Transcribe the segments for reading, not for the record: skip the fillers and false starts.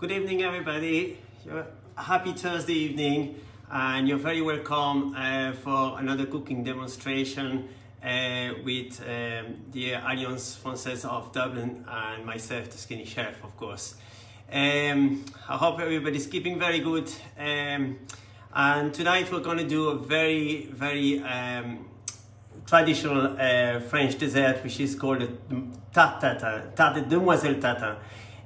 Good evening, everybody. Happy Thursday evening, and you're very welcome for another cooking demonstration with the Alliance Française of Dublin and myself, the Skinny Chef, of course. I hope everybody's keeping very good. And tonight we're going to do a very traditional French dessert, which is called the Tarte Tatin, Tarte Tatin.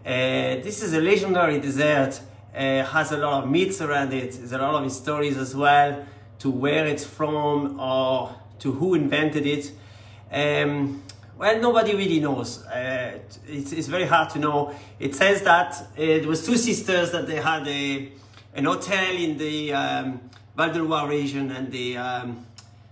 This is a legendary dessert. Has a lot of myths around it. There's a lot of stories as well, to where it's from or to who invented it. Well, nobody really knows. It's very hard to know. It says that it was two sisters that they had an hotel in the Val de Loire region, and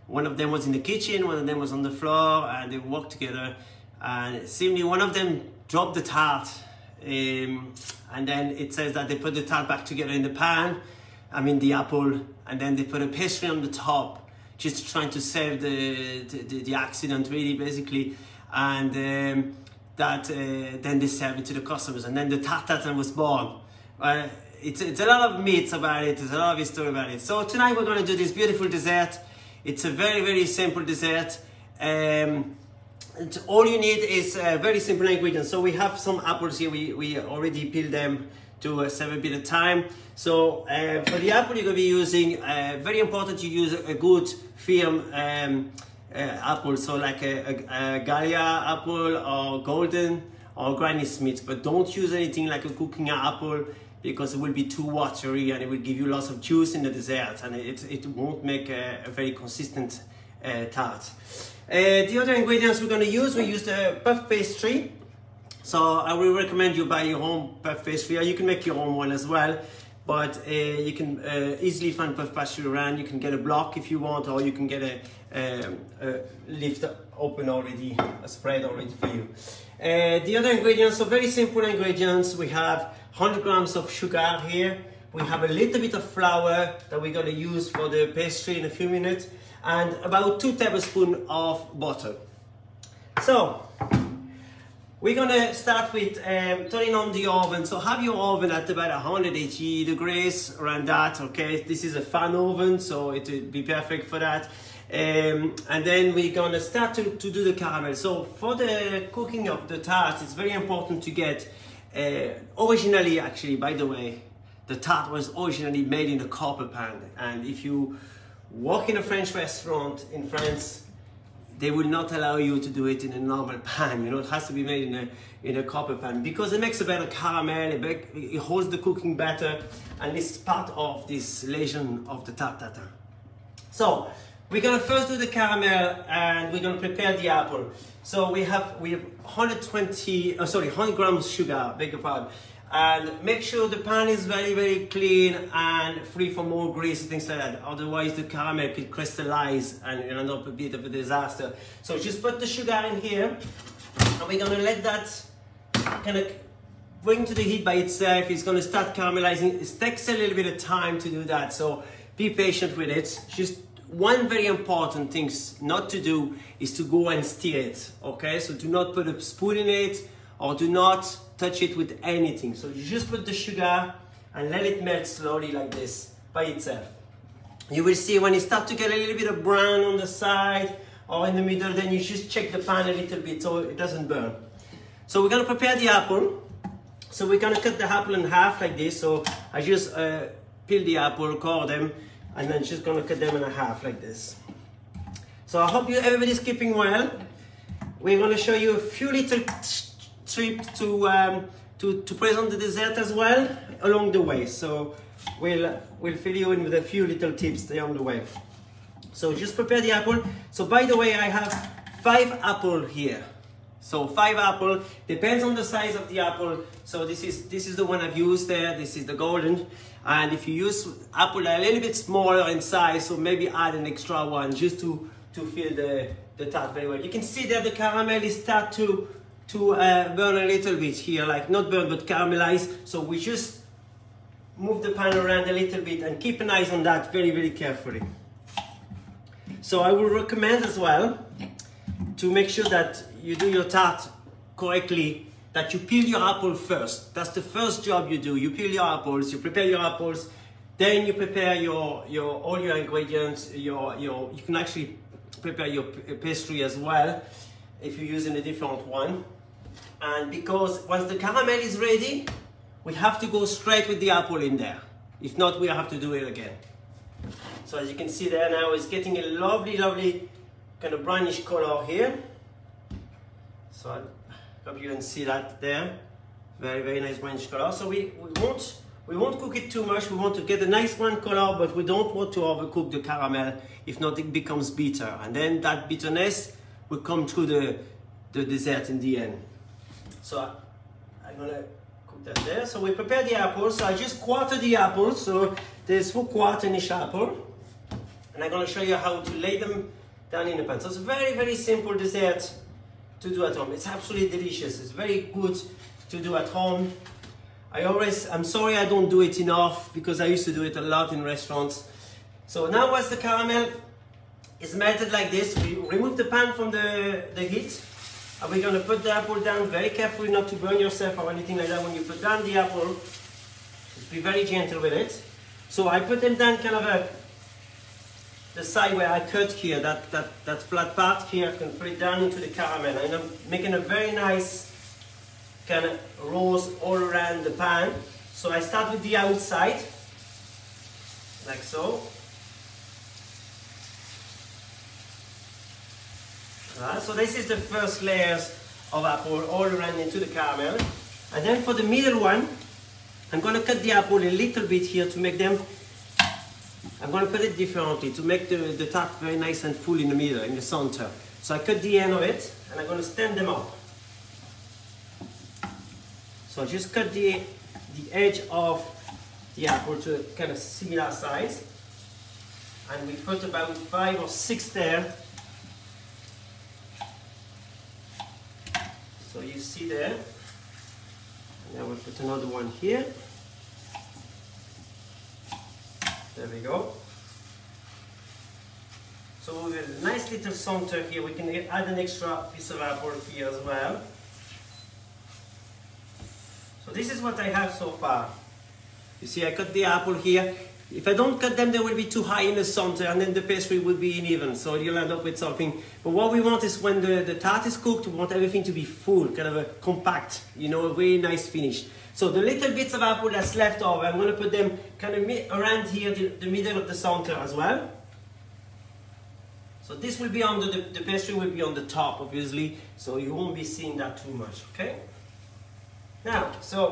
one of them was in the kitchen, one of them was on the floor, and they worked together. And seemingly one of them dropped the tart. And then it says that they put the tart back together in the pan, the apple, and then they put a pastry on the top, just trying to save the accident, really, basically. And then they serve it to the customers, and then the Tarte Tatin was born. It's a lot of myths about it, there's a lot of history about it. So tonight we're going to do this beautiful dessert. It's a very simple dessert. All you need is very simple ingredients. So we have some apples here. We already peeled them to save a bit of time. So for the apple you're going to be using, very important you use a good firm apple. So like a Gallia apple or golden or Granny Smith. But don't use anything like a cooking apple, because it will be too watery and it will give you lots of juice in the dessert, and it won't make a very consistent tart. The other ingredients we're going to use, we use the puff pastry. So I will recommend you buy your own puff pastry, or you can make your own one as well. But you can easily find puff pastry around. You can get a block if you want, or you can get a lift open already, a spread already for you. The other ingredients, so very simple ingredients. We have 100 grams of sugar here. We have a little bit of flour that we're going to use for the pastry in a few minutes, and about 2 tablespoons of butter. So we're going to start with turning on the oven. So have your oven at about 180 degrees, around that, okay? This is a fan oven, so it will be perfect for that. And then we're going to start to do the caramel. So for the cooking of the tart, it's very important to get, originally, actually, by the way, the tart was originally made in a copper pan. And if you walk in a French restaurant in France, they will not allow you to do it in a normal pan. You know, it has to be made in a copper pan, because it makes a better caramel, it holds the cooking better, and it's part of this legend of the Tarte Tatin. So we're gonna first do the caramel, and we're gonna prepare the apple. So we have 100 grams sugar, beg your pardon. And make sure the pan is very clean and free from all grease and things like that. Otherwise the caramel could crystallize and end up a bit of a disaster. So just put the sugar in here, and we're gonna let that kind of bring to the heat by itself. It's gonna start caramelizing. It takes a little bit of time to do that, so be patient with it. Just one very important thing not to do is to go and stir it, okay? So do not put a spoon in it, or do not touch it with anything. So you just put the sugar and let it melt slowly like this by itself. You will see when it starts to get a little bit of brown on the side or in the middle, then you just check the pan a little bit so it doesn't burn. So we're gonna prepare the apple. So we're gonna cut the apple in half like this. So I just peel the apple, core them, and then just gonna cut them in half like this. So I hope everybody's keeping well. We're gonna show you a few little tips to present the dessert as well along the way. So we'll fill you in with a few little tips along the way. So just prepare the apple. So by the way, I have 5 apples here. So 5 apples, depends on the size of the apple. So this is the one I've used there. This is the golden. And if you use apple a little bit smaller in size, so maybe add an extra one just to fill the tart very well. You can see that the caramel is start to burn a little bit here, like not burn but caramelize. So we just move the pan around a little bit and keep an eye on that very carefully. So I will recommend as well to make sure that you do your tart correctly, that you peel your apple first. That's the first job you do. You peel your apples, you prepare your apples, then you prepare all your ingredients. You can actually prepare your pastry as well if you're using a different one. And because once the caramel is ready, we have to go straight with the apple in there. If not, we have to do it again. So as you can see there now, it's getting a lovely, lovely kind of brownish color here. So I hope you can see that there. Very, very nice brownish color. So we won't cook it too much. We want to get a nice brown color, but we don't want to overcook the caramel. If not, it becomes bitter. And then that bitterness will come through the dessert in the end. So I'm gonna cook that there. So we prepare the apples. So I just quarter the apples. So there's 4 quarters in each apple. And I'm gonna show you how to lay them down in the pan. So it's a very, very simple dessert to do at home. It's absolutely delicious. It's very good to do at home. I'm sorry I don't do it enough because I used to do it a lot in restaurants. So now once the caramel is melted like this, we remove the pan from the heat. And we're gonna put the apple down very carefully, not to burn yourself or anything like that when you put down the apple. Just be very gentle with it. So I put them down kind of the side where I cut here, that flat part here, I can put it down into the caramel. And I'm making a very nice kind of rows all around the pan. So I start with the outside, like so. So this is the first layers of apple all around into the caramel. And then for the middle one, I'm going to cut the apple a little bit here to make them, I'm going to cut it differently to make the tart very nice and full in the middle, in the center. So I cut the end of it and I'm going to stand them up. So I just cut the edge of the apple to a kind of similar size. And we put about 5 or 6 there. So you see there. And now we'll put another one here. There we go. So with a nice little center here, we can add an extra piece of apple here as well. So this is what I have so far. You see, I cut the apple here. If I don't cut them, they will be too high in the center and then the pastry will be uneven. So you'll end up with something. But what we want is when the tart is cooked, we want everything to be full, kind of a compact, you know, a very nice finish. So the little bits of apple that's left over, I'm going to put them kind of around here, the middle of the center as well. So this will be on the pastry will be on the top, obviously. So you won't be seeing that too much, okay? Now, so,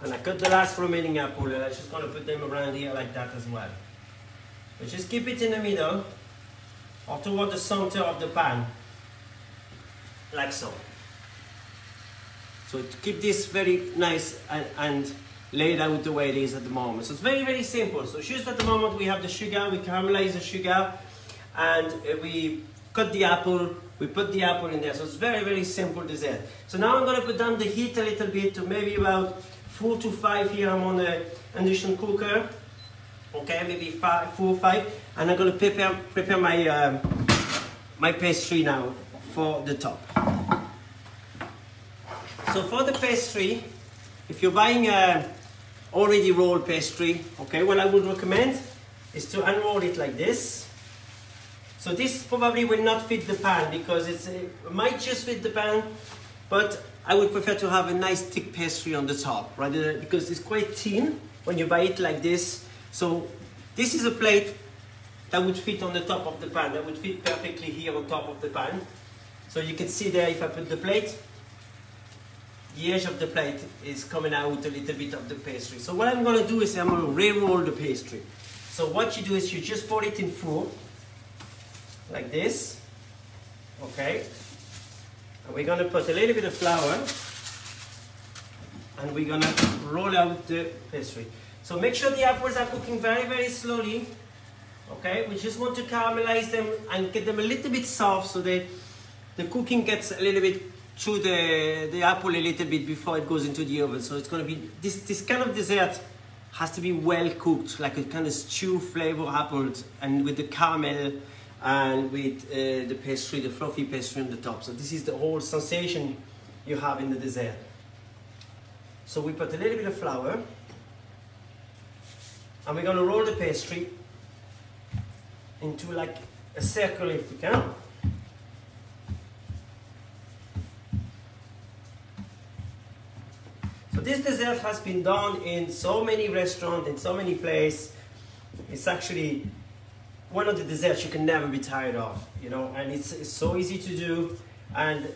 and I cut the last remaining apple and I'm just going to put them around here like that as well. So just keep it in the middle or toward the center of the pan, like so. So to keep this very nice and laid out the way it is at the moment. So it's very, very simple. So just at the moment we have the sugar, we caramelize the sugar and we cut the apple, we put the apple in there. So it's very, very simple dessert. So now I'm going to put down the heat a little bit to maybe about 4 to 5 here. I'm on an induction cooker. Okay, maybe 4 or 5. And I'm going to prepare my, my pastry now for the top. So for the pastry, if you're buying a already rolled pastry, okay, what I would recommend is to unroll it like this. So this probably will not fit the pan because it might just fit the pan, but I would prefer to have a nice thick pastry on the top, rather because it's quite thin when you buy it like this. So this is a plate that would fit on the top of the pan, that would fit perfectly here on top of the pan. So you can see there if I put the plate, the edge of the plate is coming out a little bit of the pastry. So what I'm going to do is I'm going to re-roll the pastry. So what you do is you just fold it in 4, like this, okay? And we're going to put a little bit of flour and we're going to roll out the pastry. So make sure the apples are cooking very, very slowly, okay? We just want to caramelize them and get them a little bit soft so that the cooking gets a little bit through the apple a little bit before it goes into the oven. So it's going to be, this kind of dessert has to be well cooked, like a kind of stew flavor apples and with the caramel and with the pastry, the fluffy pastry on the top. So this is the whole sensation you have in the dessert. So we put a little bit of flour, and we're going to roll the pastry into like a circle if we can. So this dessert has been done in so many restaurants, in so many places. It's actually one of the desserts you can never be tired of, you know, and it's so easy to do, and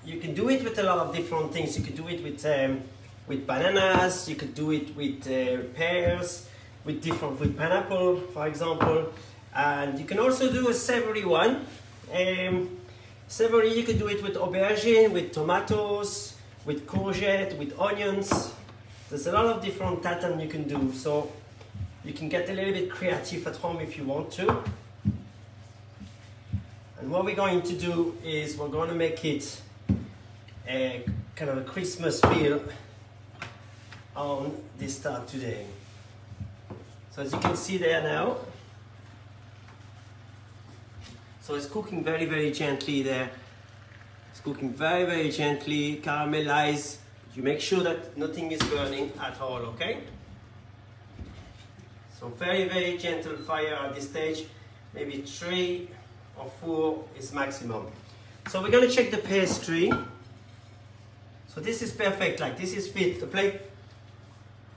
you can do it with a lot of different things. You could do it with bananas, you could do it with pears, with pineapple, for example, and you can also do a savory one. Savory, you could do it with aubergine, with tomatoes, with courgette, with onions. There's a lot of different tatin you can do, so you can get a little bit creative at home if you want to. And what we're going to do is we're going to make it a kind of a Christmas feel on this tart today. So as you can see there now, so it's cooking very, very gently there. It's cooking very, very gently, caramelized. You make sure that nothing is burning at all, okay? So very, very gentle fire at this stage. Maybe 3 or 4 is maximum. So we're gonna check the pastry. So this is perfect, like this is fit. The plate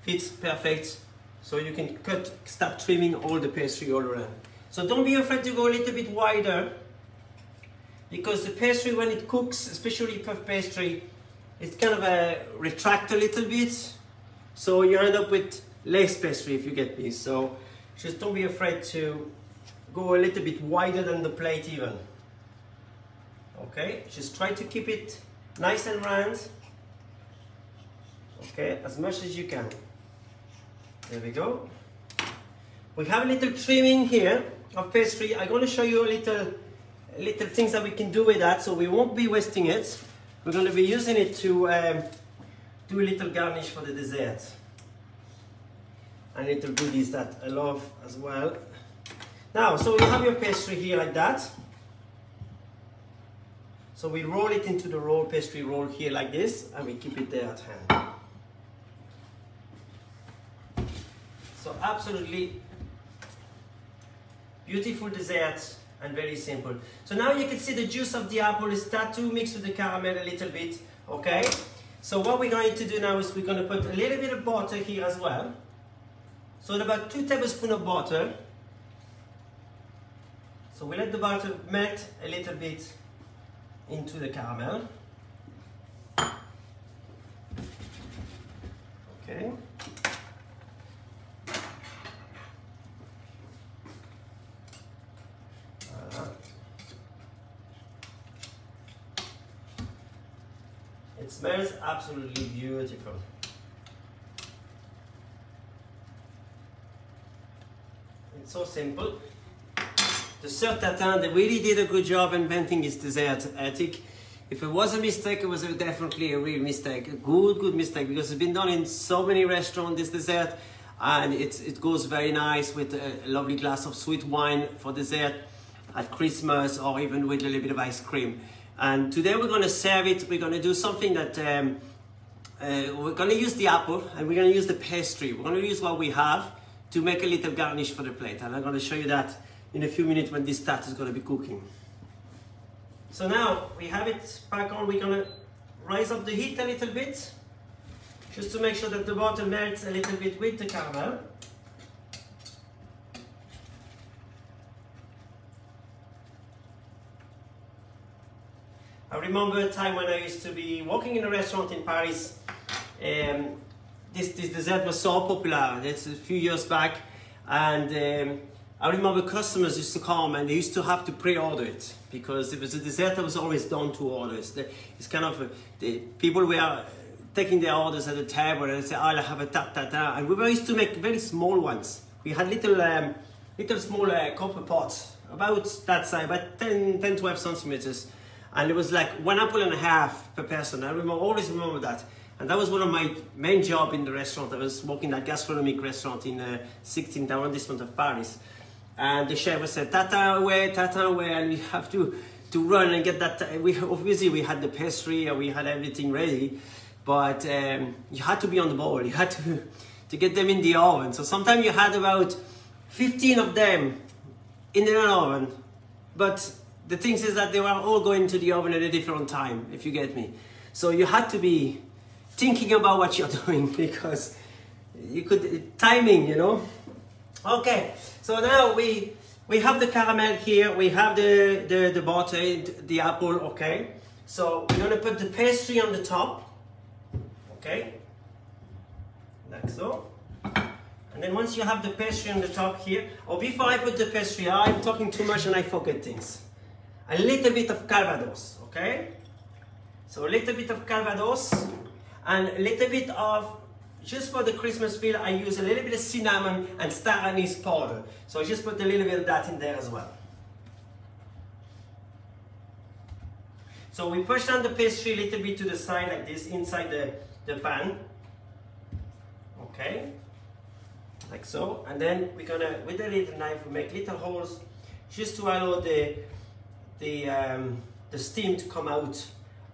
fits perfect. So you can start trimming all the pastry all around. So don't be afraid to go a little bit wider, because the pastry, when it cooks, especially puff pastry, it kind of retract a little bit. So you end up with less pastry, if you get me. So just don't be afraid to go a little bit wider than the plate even. Okay, just try to keep it nice and round. Okay, as much as you can. There we go. We have a little trimming here of pastry. I'm going to show you a little things that we can do with that, so we won't be wasting it. We're going to be using it to do a little garnish for the dessert. And little goodies that I love as well. Now, so you have your pastry here like that. So we roll it into the roll, pastry roll here like this, and we keep it there at hand. So absolutely beautiful dessert and very simple. So now you can see the juice of the apple is start to mix with the caramel a little bit, okay? So what we're going to do now is we're going to put a little bit of butter here as well. So about 2 tablespoons of butter. So we let the butter melt a little bit into the caramel. Okay. It smells absolutely beautiful. It's so simple. The Tarte Tatin, they really did a good job inventing this dessert. I think if it was a mistake, it was definitely a real mistake. A good mistake, because it's been done in so many restaurants, this dessert, and it goes very nice with a lovely glass of sweet wine for dessert at Christmas, or even with a little bit of ice cream. And today we're going to serve it. We're going to do something that we're going to use the apple, and we're going to use the pastry. We're going to use what we have to make a little garnish for the plate, and I'm going to show you that in a few minutes when this tart is going to be cooking. So now we have it back on. We're going to rise up the heat a little bit, just to make sure that the butter melts a little bit with the caramel. I remember a time when I used to be working in a restaurant in Paris. This dessert was so popular. That's a few years back, and I remember customers used to come and they used to have to pre-order it, because it was a dessert that was always done to orders. It's kind of the people were taking their orders at the table and they say, "Oh, I have a Tarte Tatin," and we were used to make very small ones. We had little small copper pots, about that size, about 10-12 centimeters. And it was like 1.5 apples per person. I always remember that. And that was one of my main jobs in the restaurant. I was working at a gastronomic restaurant in 16th arrondissement of Paris. and the chef said, Tatin away, and we have to run and get that. Obviously we had the pastry and we had everything ready, but you had to be on the ball. You had to get them in the oven. So sometimes you had about 15 of them in an oven, but the thing is that they were all going to the oven at a different time, if you get me. So you had to be thinking about what you're doing, because you could, timing, you know. Okay, so now we have the caramel here, we have the butter, the apple, okay. So we're gonna put the pastry on the top, okay, like so. And then once you have the pastry on the top here, or before I put the pastry, I'm talking too much and I forget things. A little bit of Calvados, okay? So a little bit of Calvados and a little bit of, just for the Christmas feel, I use a little bit of cinnamon and star anise powder. So I just put a little bit of that in there as well. So we push down the pastry a little bit to the side like this, inside the pan. Okay, like so. And then we're gonna, with a little knife, we make little holes just to allow the steam to come out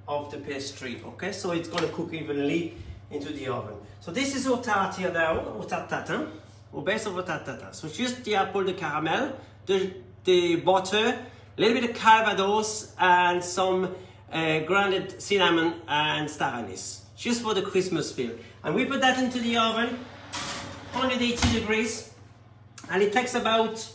of the pastry. Okay, so it's gonna cook evenly into the oven. So this is our tart here now, our Tarte Tatin, our base of our Tarte Tatin. So just the apple, the caramel, the butter, a little bit of Calvados, and some grounded cinnamon and star anise, just for the Christmas feel. And we put that into the oven, 180 degrees, and it takes about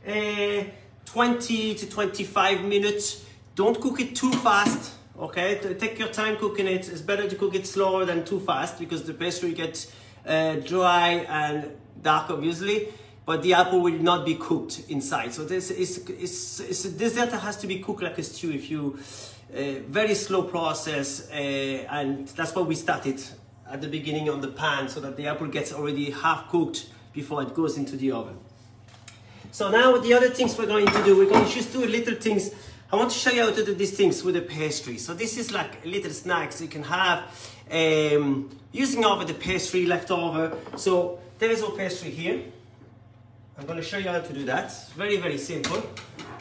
20 to 25 minutes. Don't cook it too fast, okay? Take your time cooking it. It's better to cook it slower than too fast, because the pastry gets dry and dark, obviously, but the apple will not be cooked inside. So this is a dessert that has to be cooked like a stew. If you very slow process, and that's why we started at the beginning on the pan, so that the apple gets already half cooked before it goes into the oven. So now the other things we're going to do, we're going to just do little things. I want to show you how to do these things with the pastry. So this is like little snacks you can have using over the pastry left over. So there is our pastry here. I'm going to show you how to do that. It's very, very simple.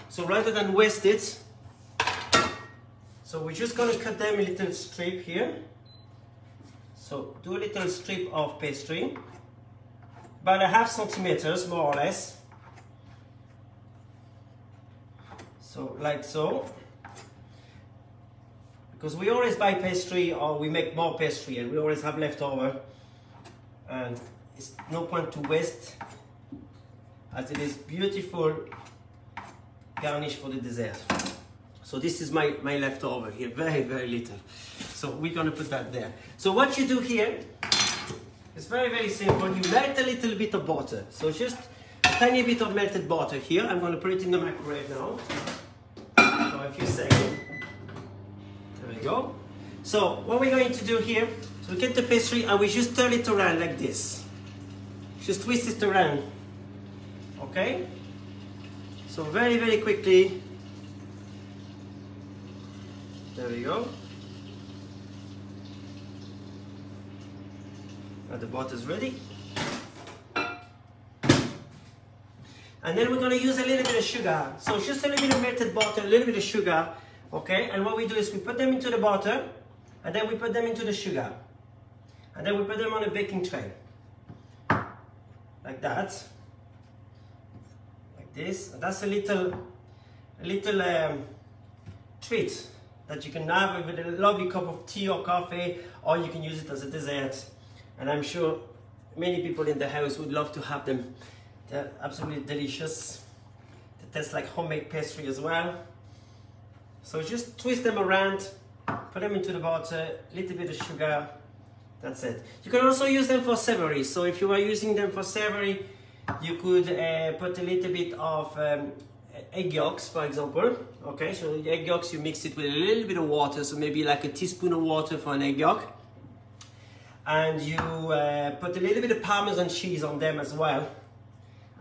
So rather than waste it, so we're just going to cut them a little strip here. So do a little strip of pastry, about 1/2 centimeters more or less. So like so, because we always buy pastry or we make more pastry and we always have leftover, and it's no point to waste, as it is beautiful garnish for the dessert. So this is my leftover here, very, very little. So we're gonna put that there. So what you do here is very, very simple. You melt a little bit of butter. So just a tiny bit of melted butter here. I'm gonna put it in the microwave now for a few seconds. There we go. So what we're going to do here, so we get the pastry and we just turn it around like this. Just twist it around, okay? So very, very quickly. There we go. Now the butter's ready. And then we're going to use a little bit of sugar. So just a little bit of melted butter, a little bit of sugar, okay? And what we do is we put them into the butter, and then we put them into the sugar. And then we put them on a baking tray. Like that. Like this. And that's a little treat that you can have with a lovely cup of tea or coffee, or you can use it as a dessert. And I'm sure many people in the house would love to have them. They're absolutely delicious. They taste like homemade pastry as well. So just twist them around, put them into the butter, a little bit of sugar, that's it. You can also use them for savory. So if you are using them for savory, you could put a little bit of egg yolks, for example. Okay, so the egg yolks, you mix it with a little bit of water, so maybe like a teaspoon of water for an egg yolk. And you put a little bit of Parmesan cheese on them as well.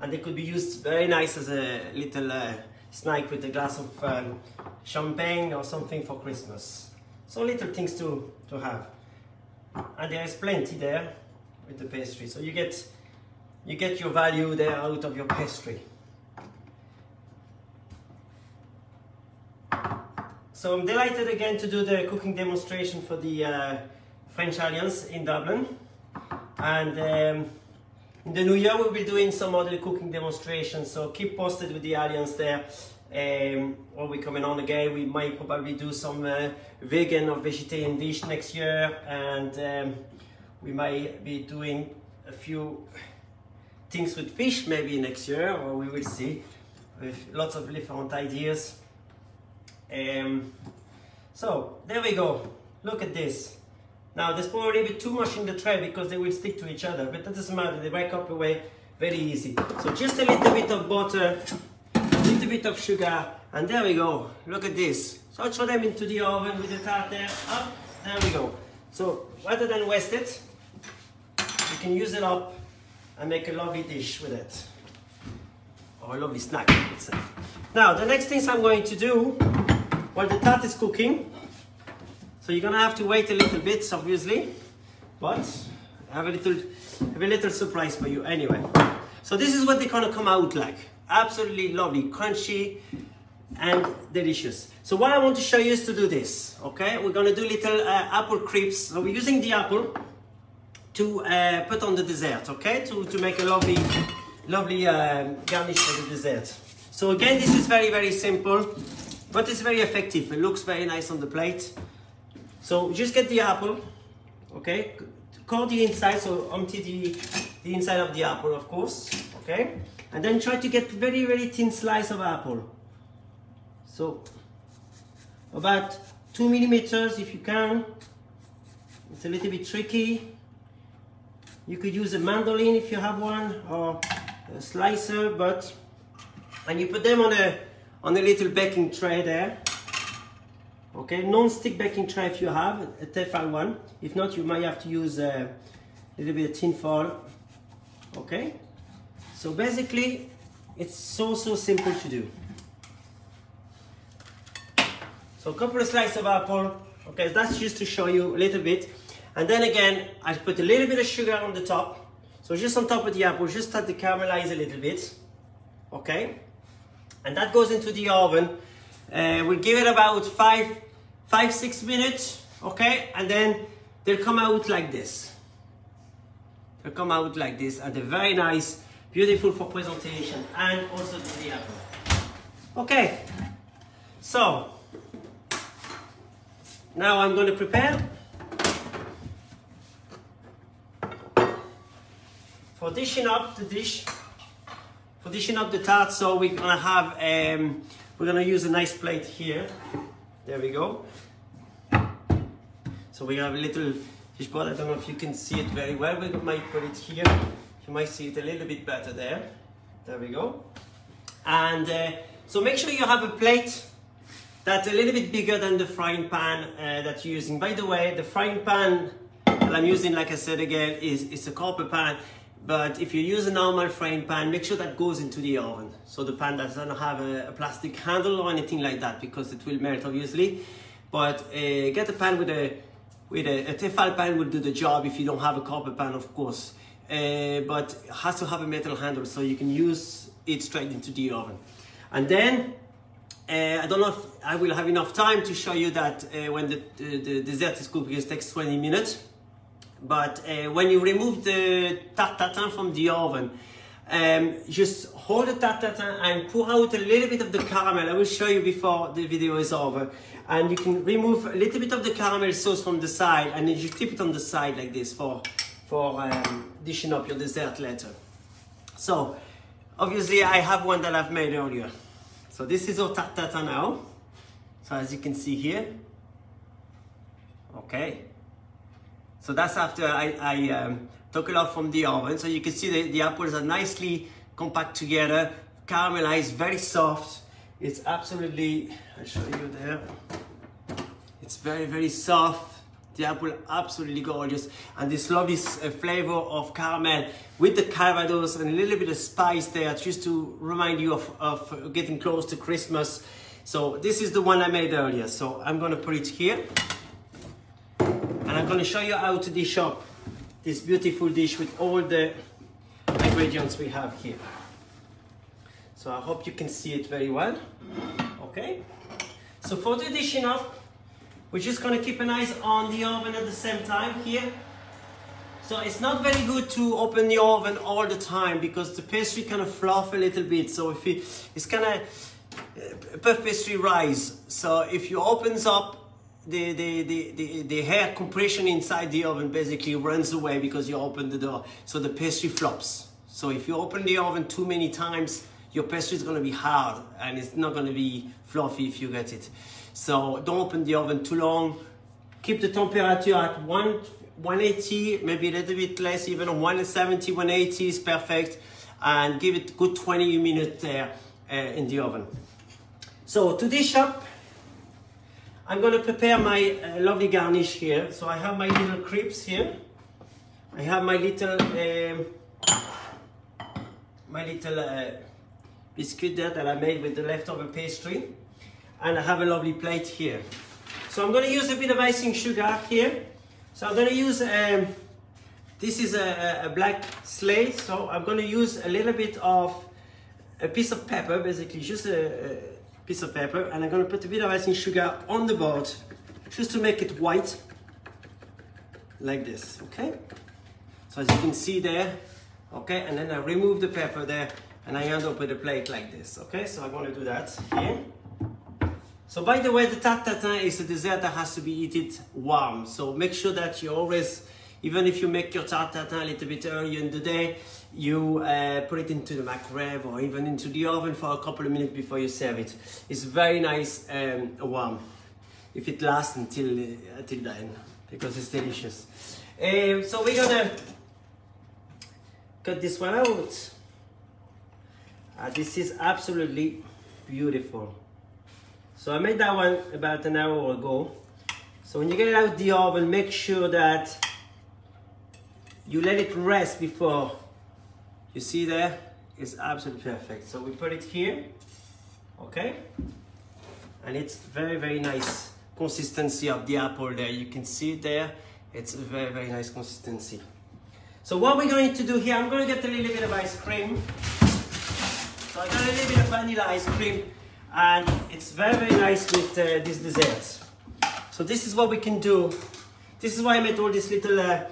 And they could be used very nice as a little snack with a glass of champagne or something for Christmas. So little things to have. And there is plenty there with the pastry. So you get your value there out of your pastry. So I'm delighted again to do the cooking demonstration for the French Alliance in Dublin. And in the new year we'll be doing some other cooking demonstrations, so keep posted with the Alliance there. Or we're coming on again, we might probably do some vegan or vegetarian dish next year, and we might be doing a few things with fish maybe next year, or we will see, with lots of different ideas. So there we go, look at this. Now there's probably a bit too much in the tray because they will stick to each other, but that doesn't matter, they break up away very easy. So just a little bit of butter, a little bit of sugar, and there we go, look at this. So throw them into the oven with the tartar up, there we go. So rather than waste it, you can use it up and make a lovely dish with it. Or a lovely snack, I would say. Now the next things I'm going to do, while the tart is cooking, so you're gonna have to wait a little bit, obviously, but I have a little surprise for you anyway. So this is what they're gonna come out like. Absolutely lovely, crunchy and delicious. So what I want to show you is to do this, okay? We're gonna do little apple crisps. So we're using the apple to put on the dessert, okay? To make a lovely garnish for the dessert. So again, this is very, very simple, but it's very effective. It looks very nice on the plate. So just get the apple, okay? Core the inside, so empty the inside of the apple, of course, okay? And then try to get very, very thin slice of apple. So about 2 millimeters if you can. It's a little bit tricky. You could use a mandolin if you have one, or a slicer, and you put them on a little baking tray there. Okay, non-stick baking tray if you have, a Tefal one. If not, you might have to use a little bit of tin foil. Okay, so basically, it's so simple to do. So a couple of slices of apple. Okay, that's just to show you a little bit. And then again, I put a little bit of sugar on the top. So just on top of the apple, just start to caramelize a little bit. Okay, and that goes into the oven. We'll give it about 5-6 minutes, okay, and then they'll come out like this. They'll come out like this, and they're very nice, beautiful for presentation, and also to the apple. Okay, so now I'm going to prepare for dishing up the dish, for dishing up the tart. So we're gonna have we're gonna use a nice plate here. There we go. So we have a little dish board. I don't know if you can see it very well. We might put it here. You might see it a little bit better there. There we go. And so make sure you have a plate that's a little bit bigger than the frying pan that you're using. By the way, the frying pan that I'm using, like I said again, is a copper pan. But if you use a normal frying pan, make sure that goes into the oven. So the pan doesn't have a plastic handle or anything like that, because it will melt obviously. But get a pan with a Tefal pan will do the job if you don't have a copper pan, of course. But it has to have a metal handle so you can use it straight into the oven. And then, I don't know if I will have enough time to show you that when the dessert is cooking, it takes 20 minutes. But when you remove the Tarte Tatin from the oven, just hold the Tarte Tatin and pour out a little bit of the caramel. I will show you before the video is over. And you can remove a little bit of the caramel sauce from the side, and then you keep it on the side like this for dishing up your dessert later. So obviously I have one that I've made earlier. So this is our Tarte Tatin now. So as you can see here. Okay. So that's after I took it off from the oven. So you can see the apples are nicely compact together, caramelized, very soft. It's absolutely, I'll show you there. It's very, very soft. The apple absolutely gorgeous. And this lovely flavor of caramel with the calvados and a little bit of spice there, just to remind you of getting close to Christmas. So this is the one I made earlier. So I'm gonna put it here. And I'm going to show you how to dish up this beautiful dish with all the ingredients we have here. So I hope you can see it very well. Okay. So for the dishing up, we're just gonna keep an eye on the oven at the same time here. So it's not very good to open the oven all the time because the pastry kind of fluff a little bit. So if it's kind of puff pastry rise. So if you opens up, the air compression inside the oven basically runs away because you open the door. So the pastry flops. So if you open the oven too many times, your pastry is going to be hard and it's not going to be fluffy if you get it. So don't open the oven too long. Keep the temperature at 180, maybe a little bit less, even 170, 180 is perfect. And give it a good 20 minutes there in the oven. So to dish up, I'm going to prepare my lovely garnish here. So I have my little crepes here. I have my little biscuit there that I made with the leftover pastry. And I have a lovely plate here. So I'm going to use a bit of icing sugar here. So I'm going to use, this is a black slate. So I'm going to use a little bit of a piece of pepper, basically just a piece of pepper, and I'm going to put a bit of icing sugar on the board just to make it white like this. Okay, so as you can see there, okay, and then I remove the pepper there and I end up with a plate like this. Okay, so I'm going to do that here. So by the way, the Tarte Tatin is a dessert that has to be eaten warm, so make sure that you always, even if you make your Tarte Tatin a little bit earlier in the day, you put it into the microwave or even into the oven for a couple of minutes before you serve it. It's very nice warm, if it lasts until the end, because it's delicious. So we're gonna cut this one out. This is absolutely beautiful. So I made that one about an hour ago. So when you get it out of the oven, make sure that you let it rest before. You see there, it's absolutely perfect. So we put it here, okay? And it's very, very nice consistency of the apple there. You can see it there. It's a very, very nice consistency. So what we're going to do here, I'm going to get a little bit of ice cream. So I got a little bit of vanilla ice cream, and it's very, very nice with this dessert. So this is what we can do. This is why I made all this little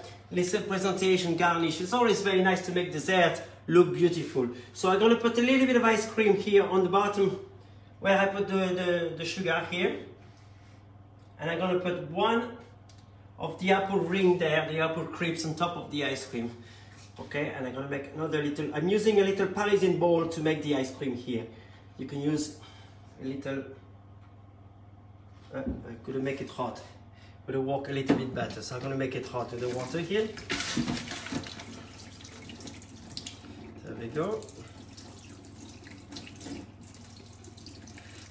presentation garnish. It's always very nice to make dessert look beautiful. So I'm going to put a little bit of ice cream here on the bottom where I put the sugar here. And I'm going to put one of the apple ring there, the apple crepes on top of the ice cream. Okay, and I'm going to make another little, I'm using a little Parisian bowl to make the ice cream here. You can use a little, I couldn't make it hot. But it'll work a little bit better. So I'm going to make it hot with the water here. There we go.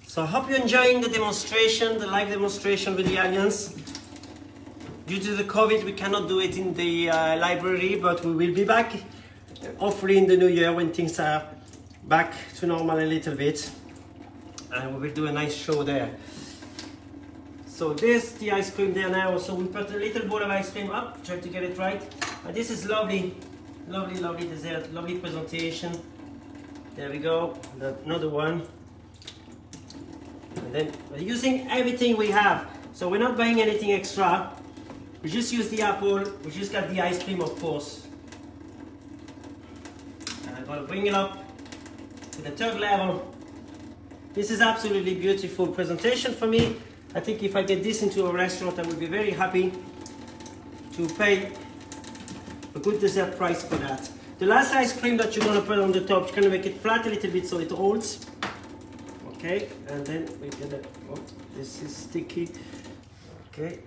So I hope you're enjoying the demonstration, the live demonstration with the Alliance. Due to the COVID, we cannot do it in the library, but we will be back, hopefully in the new year when things are back to normal a little bit. And we will do a nice show there. So there's the ice cream there now. So we put a little bowl of ice cream up, try to get it right. And this is lovely, lovely, lovely dessert, lovely presentation. There we go, another one. And then we're using everything we have. So we're not buying anything extra. We just use the apple, we just got the ice cream, of course. And I'm gonna bring it up to the third level. This is absolutely beautiful presentation for me. I think if I get this into a restaurant, I would be very happy to pay a good dessert price for that. The last ice cream that you're gonna put on the top, you're gonna make it flat a little bit so it holds. Okay, and then we get it. Oh, this is sticky. Okay,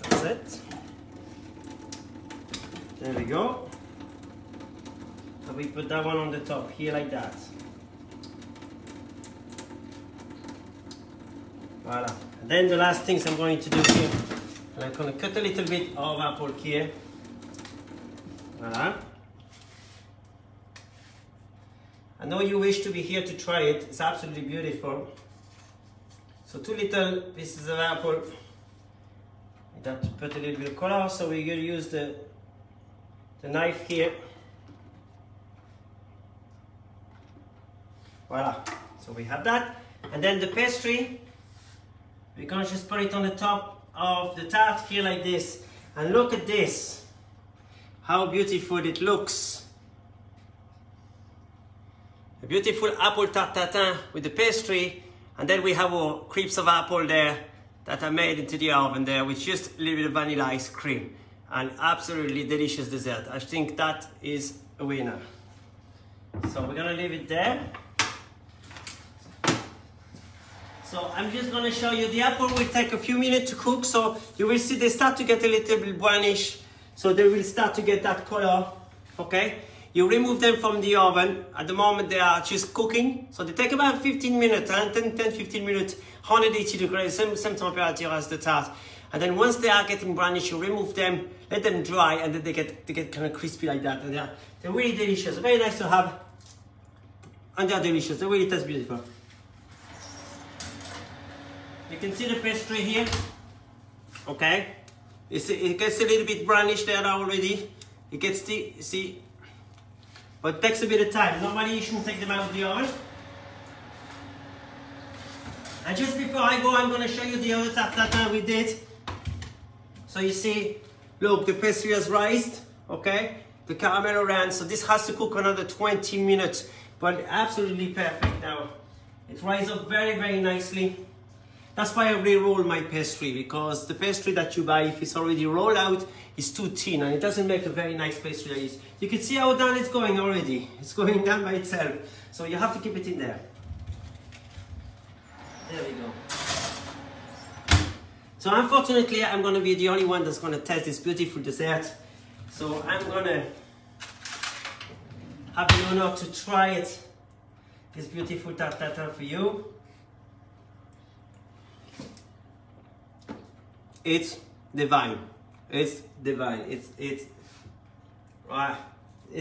that's it. There we go. And we put that one on the top here like that. Voila. And then the last things I'm going to do here, and I'm going to cut a little bit of apple here. Voila. I know you wish to be here to try it. It's absolutely beautiful. So 2 little pieces of apple. That to put a little bit of color. So we're going to use the knife here. Voila. So we have that. And then the pastry, we're gonna just put it on the top of the tart here like this. And look at this, how beautiful it looks. A beautiful apple tarte tatin with the pastry, and then we have our crisps of apple there that I made into the oven there with just a little bit of vanilla ice cream. An absolutely delicious dessert. I think that is a winner. So we're gonna leave it there. So I'm just gonna show you, the apple will take a few minutes to cook, so you will see they start to get a little bit brownish, so they will start to get that color, okay? You remove them from the oven. At the moment they are just cooking, so they take about 15 minutes, 10-15 minutes, 180 degrees, same temperature as the tart. And then once they are getting brownish, you remove them, let them dry, and then they get kind of crispy like that. And they're really delicious, very nice to have, and they're delicious, they really taste beautiful. You can see the pastry here, okay? It gets a little bit brownish there already. It gets see, but it takes a bit of time. Normally you shouldn't take them out of the oven. And just before I go, I'm gonna show you the other tarte tatin we did. So you see, look, the pastry has rised, okay? The caramel around, so this has to cook another 20 minutes, but absolutely perfect now. It rises up very, very nicely. That's why I re-roll my pastry, because the pastry that you buy, if it's already rolled out, is too thin and it doesn't make a very nice pastry. You can see how down it's going already. It's going down by itself. So you have to keep it in there. There we go. So unfortunately, I'm gonna be the only one that's gonna test this beautiful dessert. So I'm gonna have the honor to try it, this beautiful tarte tatin for you. It's divine. It's divine. It's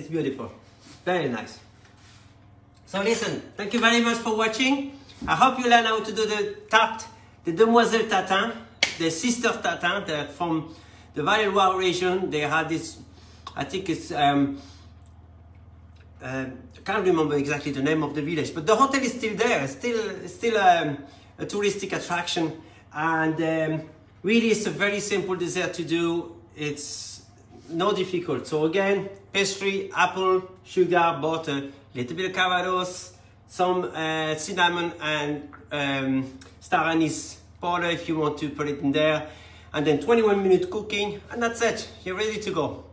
beautiful. Very nice. So listen, thank you very much for watching. I hope you learn how to do the tarte, the Demoiselle Tatin, the sister Tatin. They're from the Val-et-Loire region. They had this, I think it's, I can't remember exactly the name of the village, but the hotel is still there, still a touristic attraction. And really, it's a very simple dessert to do. It's no difficult. So again, pastry, apple, sugar, butter, little bit of Calvados, some cinnamon and star anise powder if you want to put it in there. And then 21 minutes cooking, and that's it. You're ready to go.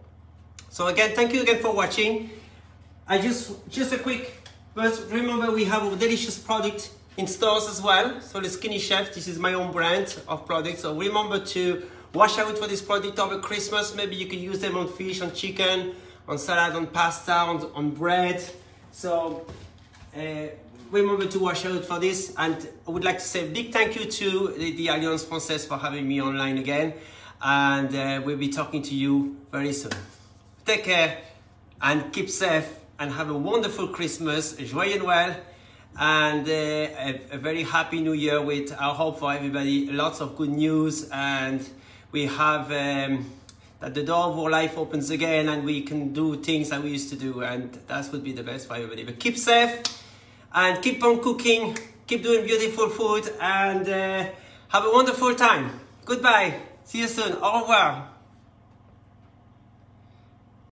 So again, thank you again for watching. Just a quick, but remember we have a delicious product in stores as well. So the Skinny Chef, this is my own brand of products. So remember to watch out for this product over Christmas. Maybe you can use them on fish, on chicken, on salad, on pasta, on bread. So remember to watch out for this. And I would like to say a big thank you to the Alliance Française for having me online again. And we'll be talking to you very soon. Take care and keep safe and have a wonderful Christmas. Joyeux Noël. And a very happy new year with, I hope for everybody, lots of good news, and we have that the door of our life opens again and we can do things that we used to do, and that would be the best for everybody. But keep safe and keep on cooking, keep doing beautiful food, and have a wonderful time. Goodbye, see you soon, au revoir.